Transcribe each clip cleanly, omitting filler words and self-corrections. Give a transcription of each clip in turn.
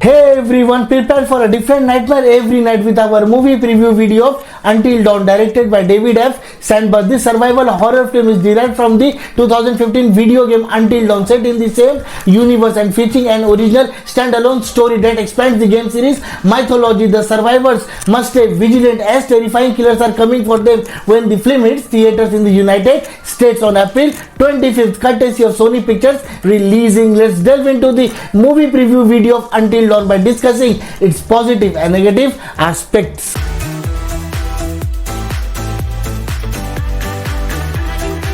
Hey everyone, prepare for a different nightmare every night with our movie preview video of Until Dawn, directed by David F. Sandberg. This survival horror film is derived from the 2015 video game Until Dawn, set in the same universe and featuring an original standalone story that expands the game series mythology. The survivors must stay vigilant as terrifying killers are coming for them when the film hits theaters in the United States on April 25th, courtesy of Sony Pictures releasing. Let's delve into the movie preview video of Until Dawn by discussing its positive and negative aspects.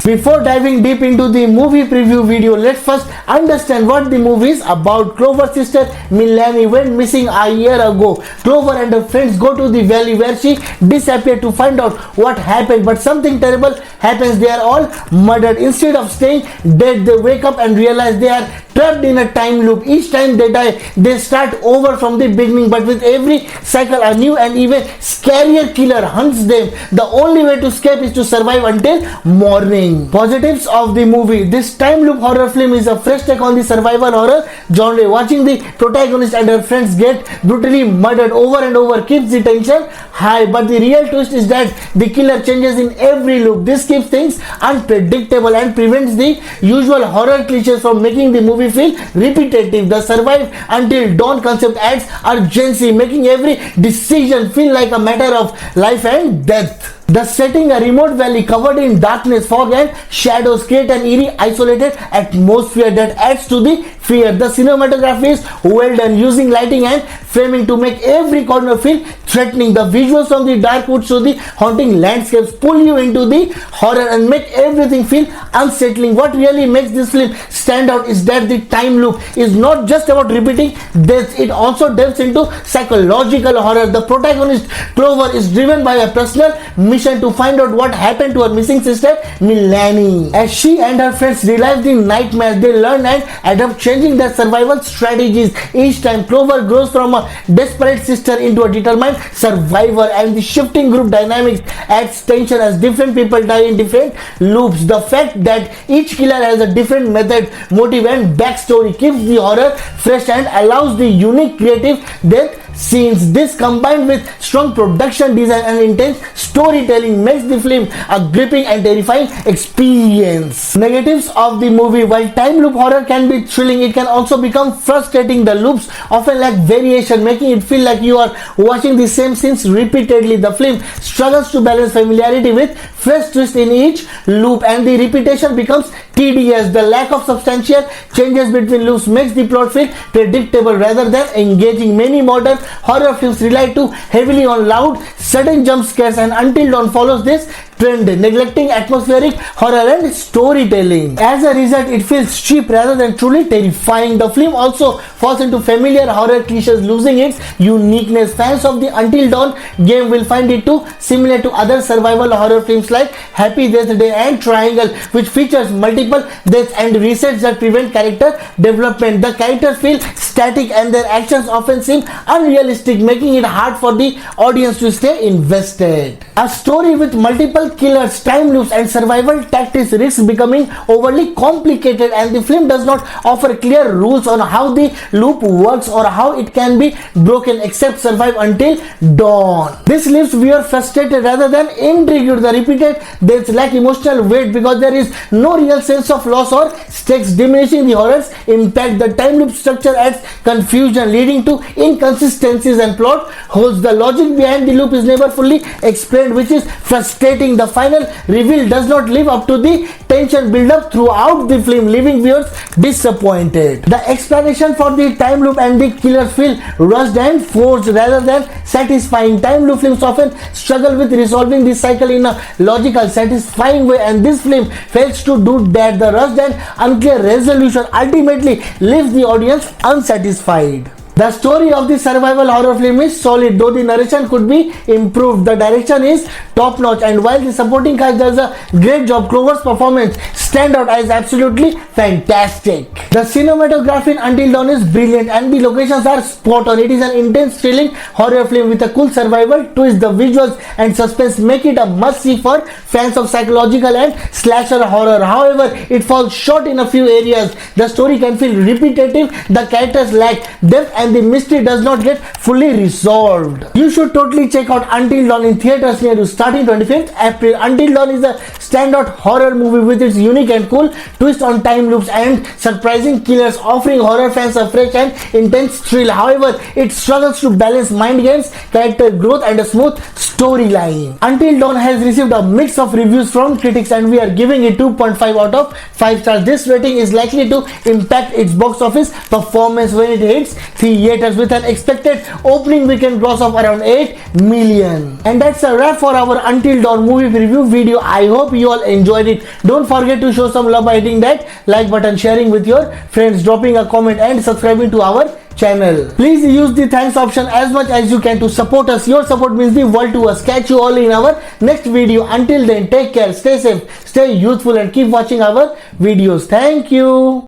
Before diving deep into the movie preview video, let's first understand what the movie is about. Clover's sister Milani went missing a year ago. Clover and her friends go to the valley where she disappeared to find out what happened, but something terrible happens. They are all murdered. Instead of staying dead, they wake up and realize they are trapped in a time loop. Each time they die, they start over from the beginning, but with every cycle a new and even scarier killer hunts them. The only way to escape is to survive until morning. Positives of the movie: this time loop horror film is a fresh take on the survival horror genre. Watching the protagonist and her friends get brutally murdered over and over keeps the tension high, but the real twist is that the killer changes in every loop. This keeps things unpredictable and prevents the usual horror cliches from making the movie feel repetitive. The survive until dawn concept adds urgency, making every decision feel like a matter of life and death. The setting, a remote valley covered in darkness, fog and shadows, create an eerie, isolated atmosphere that adds to the fear. The cinematography is well done, using lighting and framing to make every corner feel threatening. The visuals from the dark woods to the haunting landscapes pull you into the horror and make everything feel unsettling. What really makes this film stand out is that the time loop is not just about repeating deaths, it also delves into psychological horror. The protagonist Clover is driven by a personal mission to find out what happened to her missing sister Milani. As she and her friends relive the nightmares, they learn and adapt, changing their survival strategies. Each time Clover grows from a desperate sister into a determined survivor, and the shifting group dynamics adds tension as different people die in different loops. The fact that each killer has a different method, motive and backstory keeps the horror fresh and allows the unique creative death scenes. This, combined with strong production design and intense storytelling, makes the film a gripping and terrifying experience. Negatives of the movie: while time loop horror can be thrilling, it can also become frustrating. The loops often lack variation, making it feel like you are watching the same scenes repeatedly. The film struggles to balance familiarity with fresh twists in each loop, and the repetition becomes tedious. The lack of substantial changes between loops makes the plot feel predictable rather than engaging. Many modern horror films rely too heavily on loud, sudden jump scares, and Until Dawn follows this trend, neglecting atmospheric horror and storytelling. As a result, it feels cheap rather than truly terrifying. The film also falls into familiar horror cliches, losing its uniqueness. Fans of the Until Dawn game will find it too similar to other survival horror films like Happy Death Day and Triangle, which features multiple deaths and resets that prevent character development. The characters feel static and their actions often seem unrealistic, making it hard for the audience to stay invested. A story with multiple killers, time loops and survival tactics risks becoming overly complicated, and the film does not offer clear rules on how the loop works or how it can be broken, except survive until dawn. This leaves viewers frustrated rather than intrigued. The repeated deaths lack emotional weight because there is no real sense of loss or stakes, diminishing the horror's impact. The time loop structure adds confusion, leading to inconsistencies and plot holes. The logic behind the loop is never fully explained, which is frustrating. The final reveal does not live up to the tension build up throughout the film, leaving viewers disappointed. The explanation for the time loop and the killers feel rushed and forced rather than satisfying. Time loop films often struggle with resolving this cycle in a logical, satisfying way, and this film fails to do that. The rushed and unclear resolution ultimately leaves the audience unsatisfied. The story of the survival horror film is solid, though the narration could be improved. The direction is top notch, and while the supporting cast does a great job, Clover's performance stands out as absolutely fantastic. The cinematography in Until Dawn is brilliant and the locations are spot on. It is an intense, thrilling horror film with a cool survival twist. The visuals and suspense make it a must-see for fans of psychological and slasher horror. However, it falls short in a few areas. The story can feel repetitive, the characters lack depth, and the mystery does not get fully resolved. You should totally check out Until Dawn in theaters near you starting 25th April. Until Dawn is a standout horror movie with its unique and cool twist on time loops and surprising killers, offering horror fans a fresh and intense thrill. However, it struggles to balance mind games, character growth, and a smooth storyline. Until Dawn has received a mix of reviews from critics, and we are giving it 2.5 out of 5 stars. This rating is likely to impact its box office performance when it hits theaters with an expected opening weekend gross of around 8 million. And that's a wrap for our Until Dawn movie preview video. I hope you all enjoyed it. Don't forget to show some love by hitting that like button, sharing with your friends, dropping a comment, and subscribing to our channel. Please use the thanks option as much as you can to support us. Your support means the world to us. Catch you all in our next video. Until then, take care, stay safe, stay youthful, and keep watching our videos. Thank you.